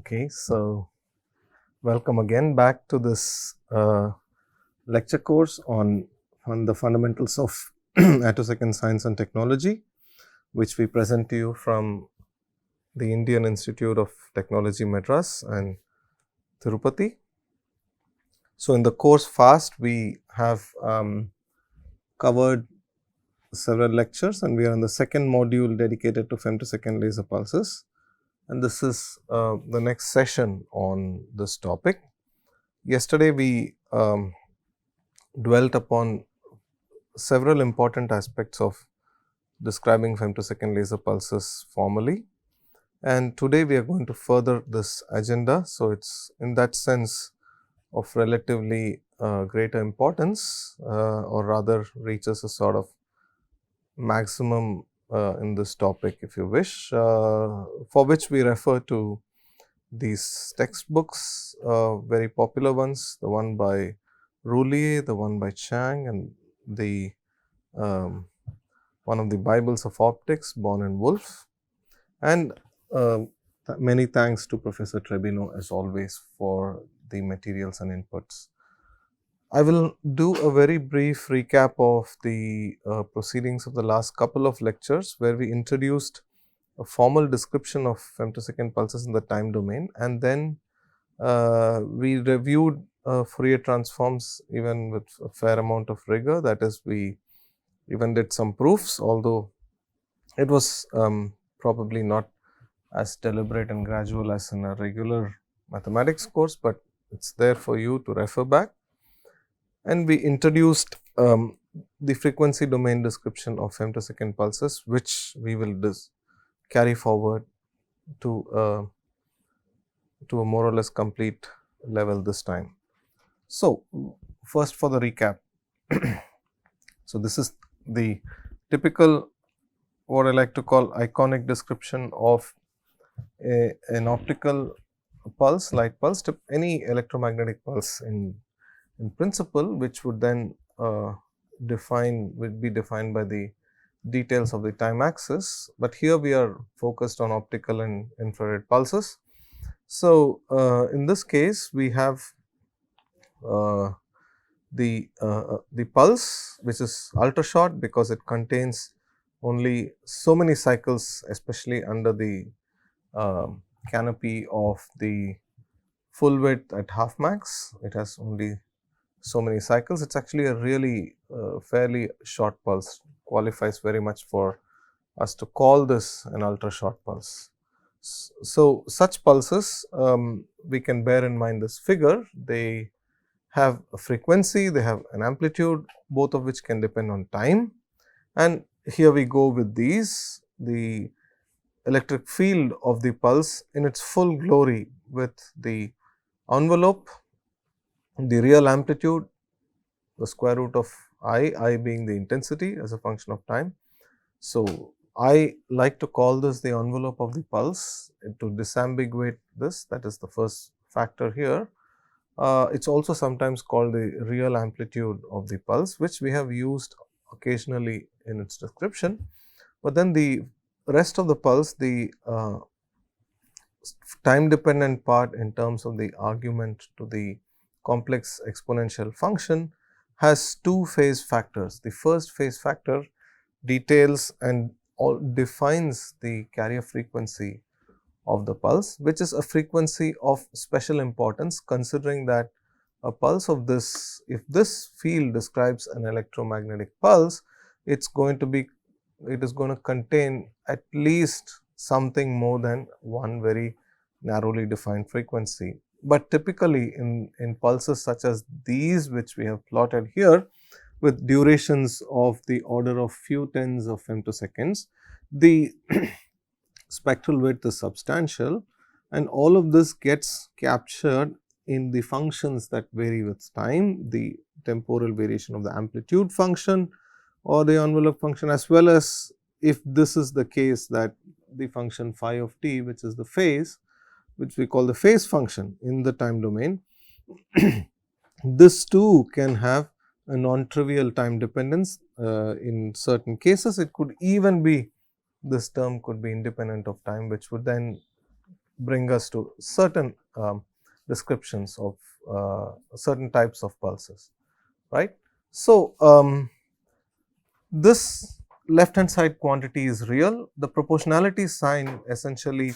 Okay, so welcome again back to this lecture course on the fundamentals of attosecond science and technology, which we present to you from the Indian Institute of Technology, Madras and Tirupati. So, in the course FAST, we have covered several lectures, and we are on the second module dedicated to femtosecond laser pulses. And this is the next session on this topic. Yesterday, we dwelt upon several important aspects of describing femtosecond laser pulses formally, and today we are going to further this agenda. So, it is in that sense of relatively greater importance or rather reaches a sort of maximum in this topic, if you wish, for which we refer to these textbooks, very popular ones, the one by Roulier, the one by Chang, and the one of the Bibles of optics, Born and Wolf. And many thanks to Professor Trebino as always for the materials and inputs. I will do a very brief recap of the proceedings of the last couple of lectures, where we introduced a formal description of femtosecond pulses in the time domain, and then we reviewed Fourier transforms even with a fair amount of rigor. That is, we even did some proofs, although it was probably not as deliberate and gradual as in a regular mathematics course, but it is there for you to refer back. And we introduced the frequency domain description of femtosecond pulses, which we will carry forward to a more or less complete level this time. So, first for the recap. So, this is the typical, what I like to call iconic description of an optical pulse, light pulse, to any electromagnetic pulse in principle, which would then be defined by the details of the time axis, but here we are focused on optical and infrared pulses. So, in this case we have the pulse, which is ultra short because it contains only so many cycles, especially under the canopy of the full width at half max. It has only so many cycles. It is actually a really fairly short pulse, qualifies very much for us to call this an ultra short pulse. So, such pulses, we can bear in mind this figure. They have a frequency, they have an amplitude, both of which can depend on time. And here we go with these, the electric field of the pulse in its full glory, with the envelope, the real amplitude, the square root of I being the intensity as a function of time. So, I like to call this the envelope of the pulse to disambiguate this, that is the first factor here. It is also sometimes called the real amplitude of the pulse, which we have used occasionally in its description, but then the rest of the pulse, the time dependent part in terms of the argument to the complex exponential function, has two phase factors. The first phase factor details and defines the carrier frequency of the pulse, which is a frequency of special importance, considering that a pulse of this, if this field describes an electromagnetic pulse, it is going to contain at least something more than one very narrowly defined frequency. But typically in pulses such as these, which we have plotted here with durations of the order of few tens of femtoseconds, the spectral width is substantial, and all of this gets captured in the functions that vary with time, the temporal variation of the amplitude function or the envelope function, as well as, if this is the case, that the function phi of t, which is the phase, which we call the phase function in the time domain. This too can have a non-trivial time dependence. In certain cases, it could even be, this term could be independent of time, which would then bring us to certain descriptions of certain types of pulses, right. So, this left hand side quantity is real. The proportionality sign essentially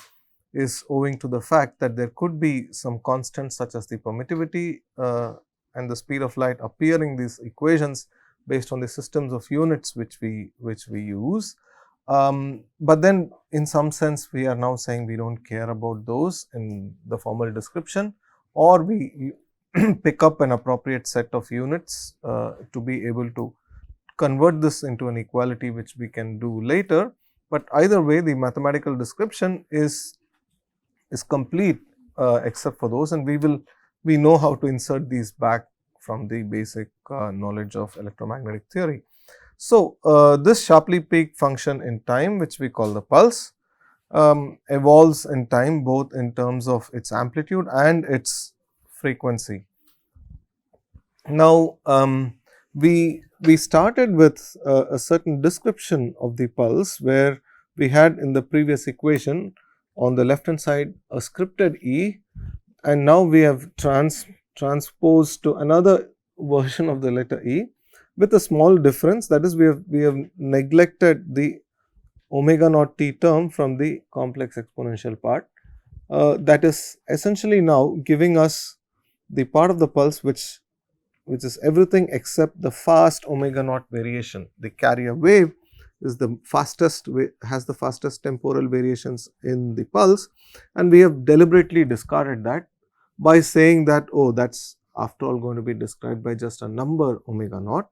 is owing to the fact that there could be some constants such as the permittivity and the speed of light appearing these equations based on the systems of units which we use. But then in some sense we are now saying we do not care about those in the formal description, or we pick up an appropriate set of units to be able to convert this into an equality, which we can do later. But either way, the mathematical description is complete except for those, and we know how to insert these back from the basic knowledge of electromagnetic theory. So, this sharply peaked function in time, which we call the pulse, evolves in time both in terms of its amplitude and its frequency. Now, we started with a certain description of the pulse, where we had in the previous equation on the left hand side a scripted E, and now we have transposed to another version of the letter E with a small difference, that is, we have neglected the omega naught t term from the complex exponential part. That is essentially now giving us the part of the pulse which is everything except the fast omega naught variation. The carrier wave is the fastest, has the fastest temporal variations in the pulse, and we have deliberately discarded that by saying that, oh, that is after all going to be described by just a number omega naught,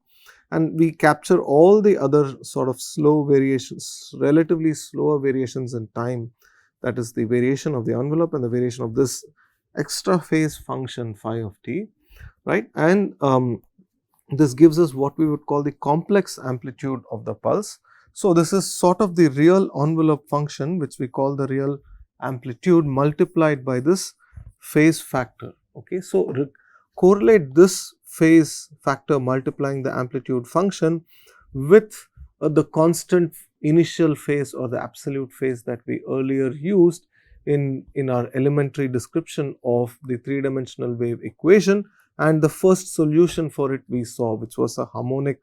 and we capture all the other sort of slow variations, relatively slower variations in time, that is the variation of the envelope and the variation of this extra phase function phi of t, right. And this gives us what we would call the complex amplitude of the pulse. So, this is sort of the real envelope function, which we call the real amplitude, multiplied by this phase factor. Okay. So, correlate this phase factor multiplying the amplitude function with the constant initial phase or the absolute phase that we earlier used in our elementary description of the three-dimensional wave equation, and the first solution for it we saw, which was a harmonic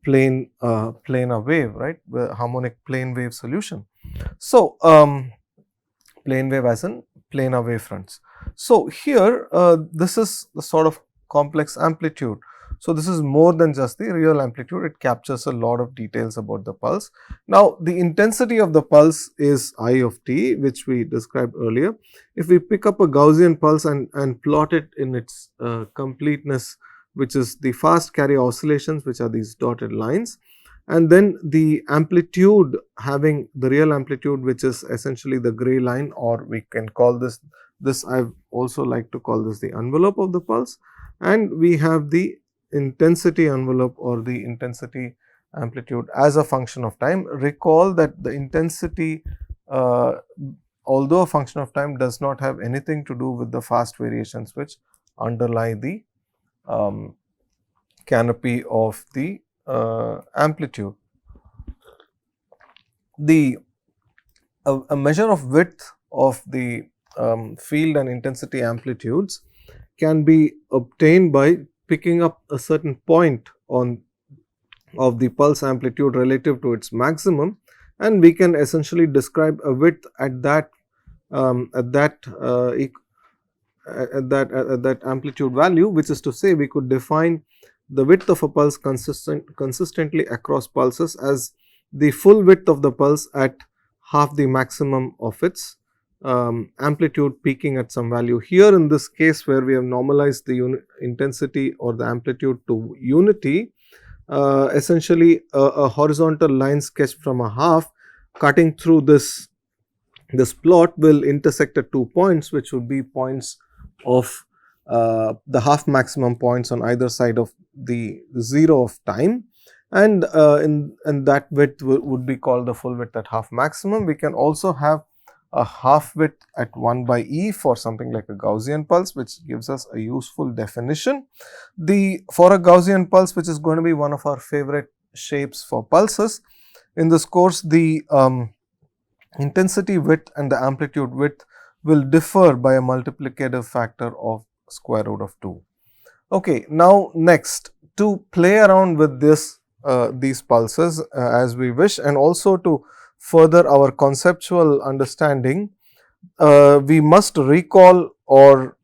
planar wave, right, harmonic plane wave solution. So, plane wave as in planar wavefronts. So, here this is the sort of complex amplitude. So, this is more than just the real amplitude, it captures a lot of details about the pulse. Now, the intensity of the pulse is I of t, which we described earlier. If we pick up a Gaussian pulse and plot it in its completeness, which is the fast carrier oscillations, which are these dotted lines, and then the amplitude having the real amplitude, which is essentially the gray line, or we can call this I also like to call this the envelope of the pulse, and we have the intensity envelope or the intensity amplitude as a function of time. Recall that the intensity, although a function of time, does not have anything to do with the fast variations which underlie the canopy of the amplitude. A measure of width of the field and intensity amplitudes can be obtained by picking up a certain point of the pulse amplitude relative to its maximum, and we can essentially describe a width at that amplitude value, which is to say we could define the width of a pulse consistently across pulses as the full width of the pulse at half the maximum of its amplitude peaking at some value. Here in this case, where we have normalized the intensity or the amplitude to unity, essentially a horizontal line sketched from a half cutting through this plot will intersect at 2 points, which would be points of the half maximum points on either side of the 0 of time, and that width would be called the full width at half maximum. We can also have a half width at 1 by e for something like a Gaussian pulse, which gives us a useful definition. For a Gaussian pulse, which is going to be one of our favorite shapes for pulses in this course, the intensity width and the amplitude width will differ by a multiplicative factor of square root of 2. Okay, now next, to play around with this these pulses as we wish, and also to further our conceptual understanding, we must recall or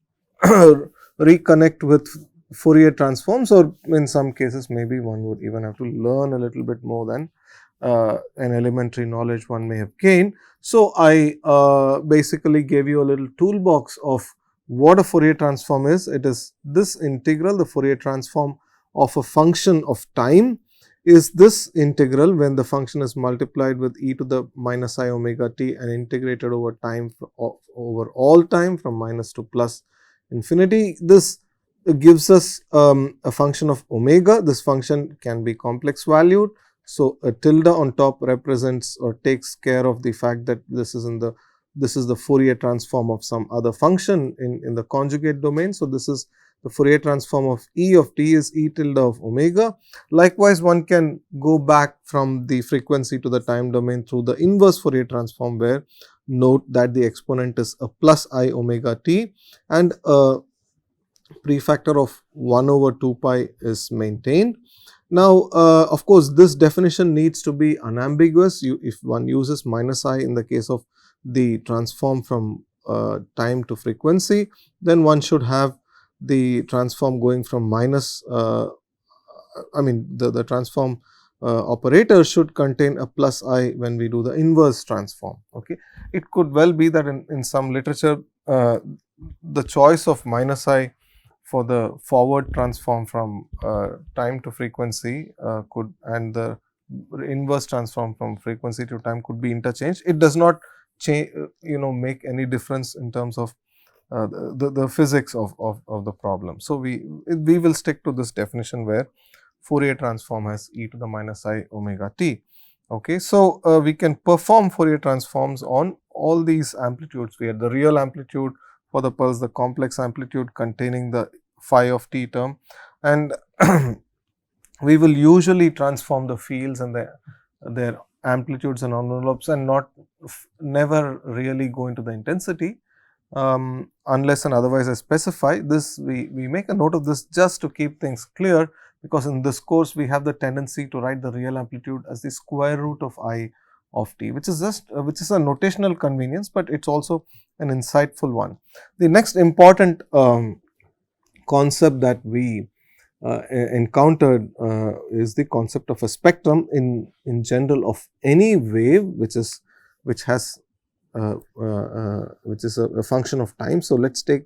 reconnect with Fourier transforms, or in some cases maybe one would even have to learn a little bit more than an elementary knowledge one may have gained. So, I basically gave you a little toolbox of what a Fourier transform is. It is this integral, the Fourier transform of a function of time is this integral when the function is multiplied with e to the minus I omega t and integrated over time over all time from minus to plus infinity. This gives us a function of omega. This function can be complex valued. So, a tilde on top represents or takes care of the fact that this is the Fourier transform of some other function in the conjugate domain. So, this is the Fourier transform of E of t is E tilde of omega. Likewise, one can go back from the frequency to the time domain through the inverse Fourier transform, where note that the exponent is a plus I omega t and a prefactor of 1 over 2 pi is maintained. Now, of course, this definition needs to be unambiguous. If one uses minus I in the case of the transform from time to frequency, then one should have the transform going from minus, the transform operator should contain a plus I when we do the inverse transform. Okay. It could well be that in some literature, the choice of minus I for the forward transform from time to frequency could, and the inverse transform from frequency to time could be interchanged. It does not make any difference in terms of the physics of the problem. So, we will stick to this definition where Fourier transform has e to the minus I omega t. Okay. So, we can perform Fourier transforms on all these amplitudes. We have the real amplitude for the pulse, the complex amplitude containing the phi of t term, and we will usually transform the fields and their amplitudes and envelopes and never really go into the intensity unless and otherwise I specify. This we make a note of this just to keep things clear, because in this course we have the tendency to write the real amplitude as the square root of I of t, which is a notational convenience, but it is also an insightful one. The next important concept that we encountered is the concept of a spectrum in general of any wave which is a function of time. So, let us take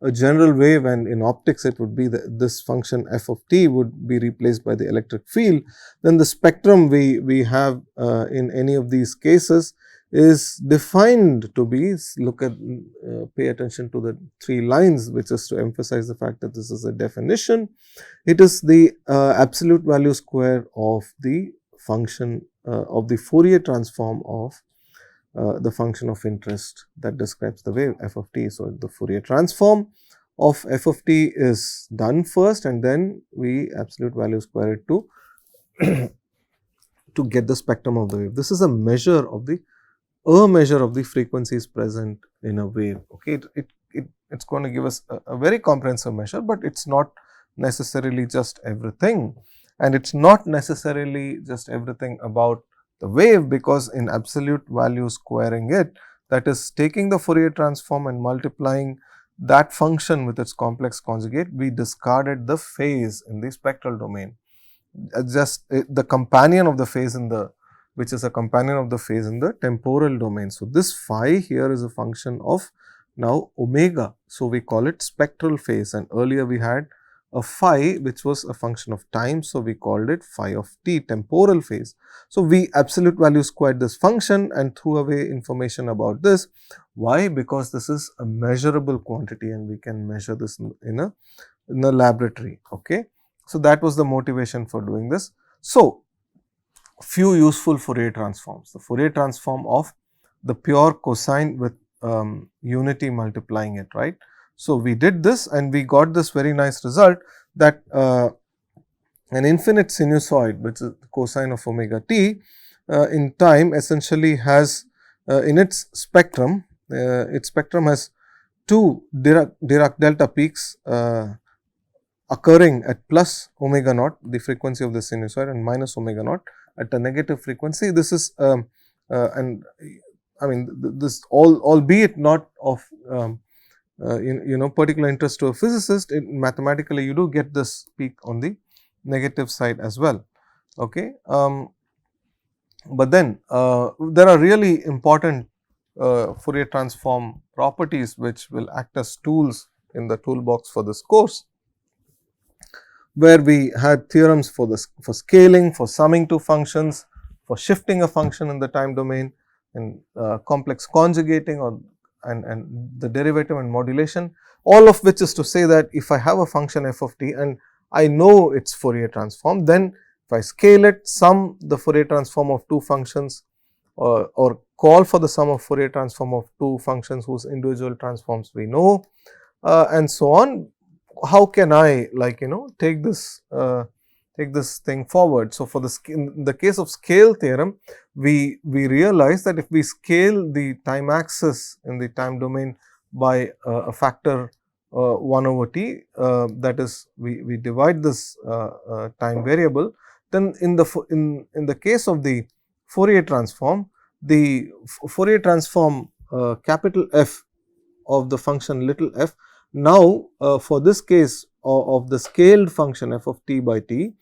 a general wave, and in optics it would be this function f of t would be replaced by the electric field. Then the spectrum we have in any of these cases is defined to be, pay attention to the 3 lines, which is to emphasize the fact that this is a definition. It is the absolute value square of the function of the Fourier transform of the function of interest that describes the wave f of t. So, the Fourier transform of f of t is done first, and then we absolute value square it to get the spectrum of the wave. This is a measure of the frequencies present in a wave. Okay. It's going to give us a very comprehensive measure, but it's not necessarily just everything, and it's not necessarily just everything about the wave, because in absolute value squaring it, that is taking the Fourier transform and multiplying that function with its complex conjugate, we discarded the phase in the spectral domain, just the companion of the phase which is a companion of the phase in the temporal domain. So, this phi here is a function of now omega. So, we call it spectral phase, and earlier we had a phi which was a function of time. So, we called it phi of t, temporal phase. So, we absolute value squared this function and threw away information about this. Why? Because this is a measurable quantity and we can measure this in a laboratory. Okay. So, that was the motivation for doing this. So, few useful Fourier transforms. The Fourier transform of the pure cosine with unity multiplying it, right. So, we did this and we got this very nice result that an infinite sinusoid, which is cosine of omega t in time, essentially has in its spectrum its spectrum has two Dirac delta peaks occurring at plus omega naught, the frequency of the sinusoid, and minus omega naught at a negative frequency. This is and I mean this albeit not of particular interest to a physicist, mathematically you do get this peak on the negative side as well. Okay. But then there are really important Fourier transform properties which will act as tools in the toolbox for this course, where we had theorems for scaling, for summing two functions, for shifting a function in the time domain, and complex conjugating and the derivative and modulation, all of which is to say that if I have a function f of t and I know its Fourier transform, then if I scale it, sum the Fourier transform of two functions or call for the sum of Fourier transform of two functions whose individual transforms we know and so on, how can I take this thing forward. So, for in the case of scale theorem, we realize that if we scale the time axis in the time domain by a factor 1 over t, that is we divide this time variable, then in the case of the Fourier transform, the Fourier transform capital F of the function little f, now for this case of the scaled function f of t by t,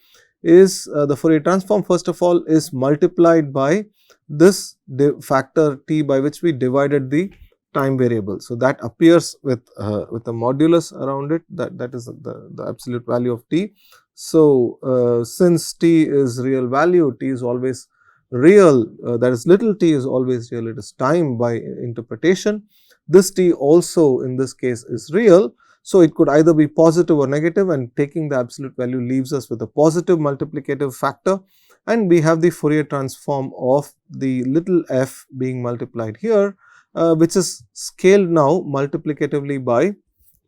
is the Fourier transform first of all is multiplied by this factor t by which we divided the time variable. So, that appears with a modulus around it, that is the absolute value of t. So, since t is real value, t is always real, that is little t is always real, it is time by interpretation. This t also in this case is real. So, it could either be positive or negative, and taking the absolute value leaves us with a positive multiplicative factor, and we have the Fourier transform of the little f being multiplied here, which is scaled now multiplicatively by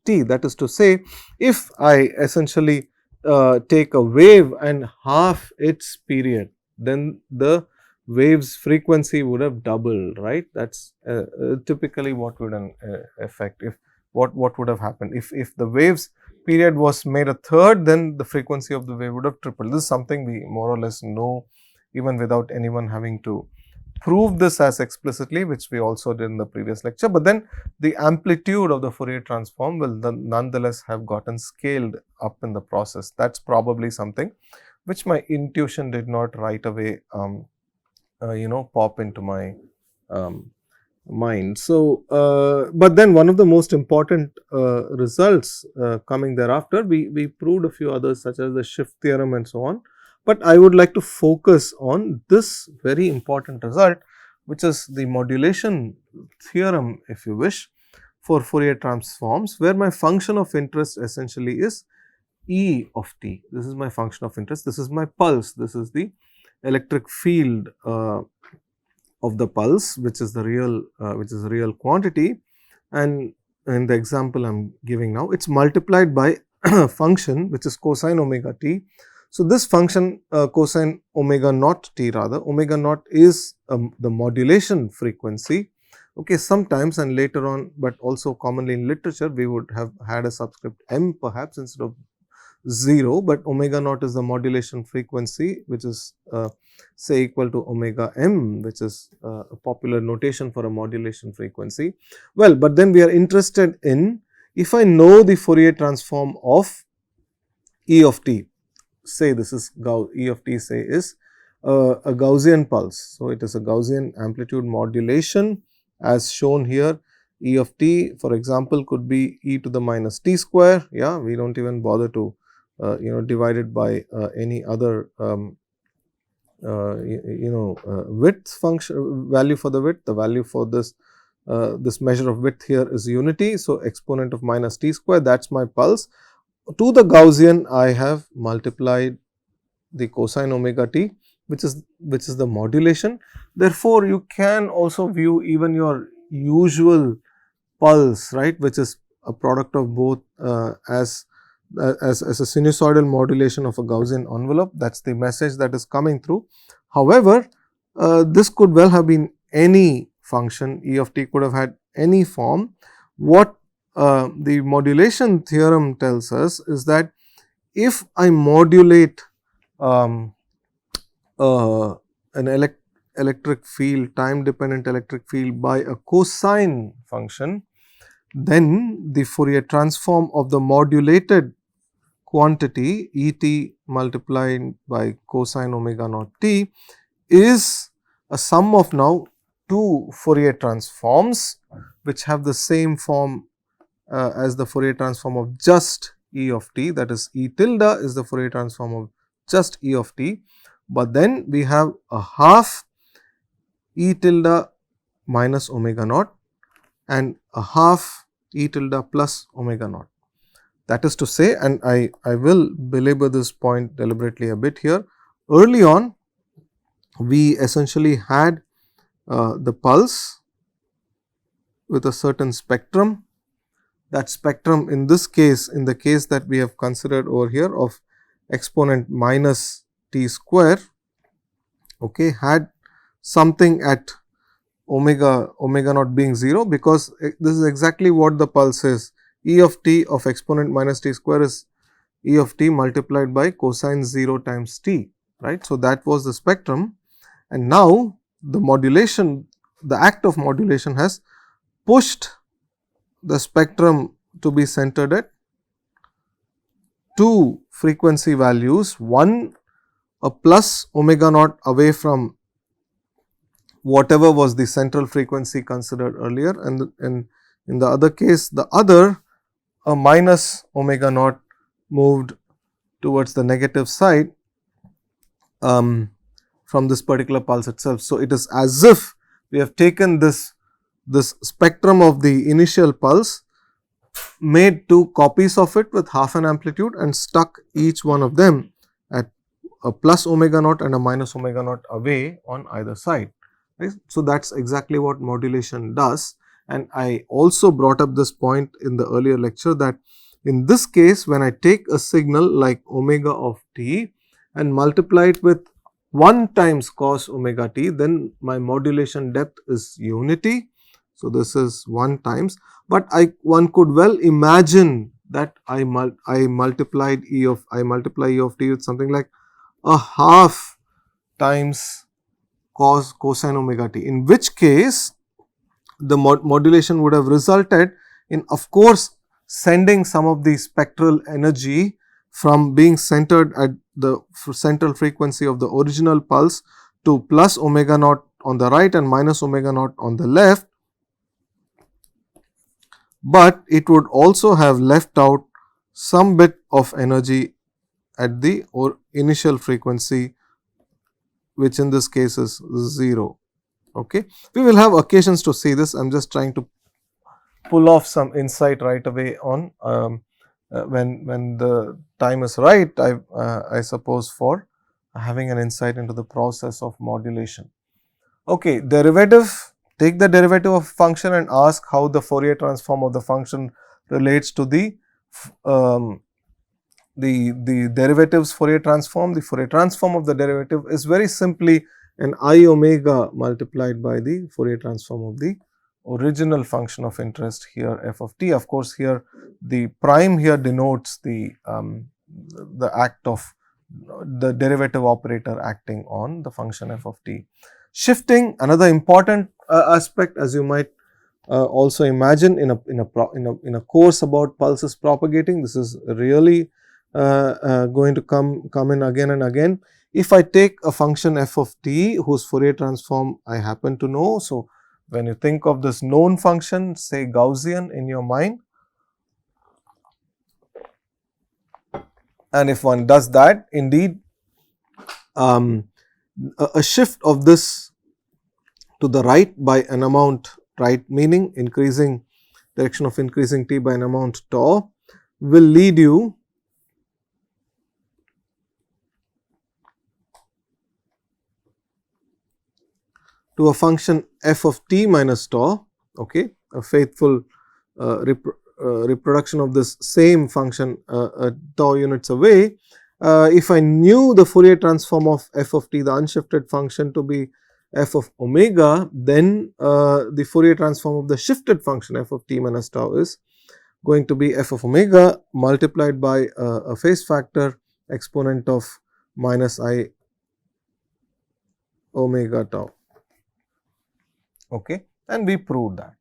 t. That is to say, if I essentially take a wave and half its period, then the wave's frequency would have doubled, right. That is typically what would an effect if what would have happened if the wave's period was made a third, then the frequency of the wave would have tripled. This is something we more or less know even without anyone having to prove this as explicitly, which we also did in the previous lecture, but then the amplitude of the Fourier transform will nonetheless have gotten scaled up in the process. That is probably something which my intuition did not right away pop into my mind. So, but then one of the most important results coming thereafter, we proved a few others such as the shift theorem and so on, but I would like to focus on this very important result, which is the modulation theorem, if you wish, for Fourier transforms, where my function of interest essentially is E of t. This is my function of interest, this is my pulse, this is the electric field of the pulse, which is the real quantity, and in the example I am giving now, it is multiplied by a function which is cosine omega t. So, this function cosine omega naught t, rather omega naught is the modulation frequency. Okay, sometimes and later on, but also commonly in literature, we would have had a subscript m perhaps instead of 0, but omega naught is the modulation frequency, which is say equal to omega m, which is a popular notation for a modulation frequency. Well, but then we are interested in, if I know the Fourier transform of E of t, say this is E of t, say is a Gaussian pulse. So, it is a Gaussian amplitude modulation as shown here. E of t, for example, could be e to the minus t square. Yeah, we do not even bother to divide it by any other width function value for the width. The value for this this measure of width here is unity. So, exponent of minus t square, that is my pulse. To the Gaussian, I have multiplied the cosine omega t, which is the modulation. Therefore, you can also view even your usual pulse, right, which is a product of both as a sinusoidal modulation of a Gaussian envelope. That is the message that is coming through. However, this could well have been any function. E of t could have had any form. What the modulation theorem tells us is that if I modulate an electric field, time dependent electric field by a cosine function, then the Fourier transform of the modulated quantity E t multiplied by cosine omega naught t is a sum of now two Fourier transforms, which have the same form as the Fourier transform of just E of t, that is E tilde is the Fourier transform of just E of t, but then we have a half E tilde minus omega naught and a half E tilde plus omega naught. That is to say, and I will belabor this point deliberately a bit here, early on we essentially had the pulse with a certain spectrum. That spectrum in this case, in the case that we have considered over here of exponent minus t square, okay, had something at omega naught being 0, because this is exactly what the pulse is. E of t of exponent minus t square is E of t multiplied by cosine 0 times t, right. So, that was the spectrum, and now the modulation, the act of modulation has pushed the spectrum to be centered at two frequency values, one a plus omega naught away from whatever was the central frequency considered earlier, and in the other case the other a minus omega naught moved towards the negative side from this particular pulse itself. So, it is as if we have taken this spectrum of the initial pulse, made two copies of it with half an amplitude and stuck each one of them at a plus omega naught and a minus omega naught away on either side. Right. So, that is exactly what modulation does, and I also brought up this point in the earlier lecture that in this case when I take a signal like omega of t and multiply it with 1 times cos omega t, then my modulation depth is unity. So, this is 1 times, but one could well imagine that I multiply E of t with something like a half times cosine omega t, in which case the modulation would have resulted in, of course, sending some of the spectral energy from being centered at the central frequency of the original pulse to plus omega naught on the right and minus omega naught on the left, but it would also have left out some bit of energy at the initial frequency, which in this case is 0. Okay. We will have occasions to see this. I am just trying to pull off some insight right away on when the time is right, I suppose, for having an insight into the process of modulation. Okay, derivative, take the derivative of function and ask how the Fourier transform of the function relates to the derivative's Fourier transform. The Fourier transform of the derivative is very simply an I omega multiplied by the Fourier transform of the original function of interest here f of t. Of course, here the prime here denotes the act of the derivative operator acting on the function f of t. Shifting, another important aspect, as you might also imagine in a course about pulses propagating. This is really going to come in again and again. If I take a function f of t whose Fourier transform I happen to know. So, when you think of this known function, say Gaussian in your mind, and if one does that, indeed a shift of this to the right by an amount, right, meaning increasing direction of increasing t by an amount tau, will lead you to a function f of t minus tau, okay, a faithful reproduction of this same function tau units away. If I knew the Fourier transform of f of t, the unshifted function, to be f of omega, then the Fourier transform of the shifted function f of t minus tau is going to be f of omega multiplied by a phase factor exponent of minus I omega tau. Okay, and we proved that.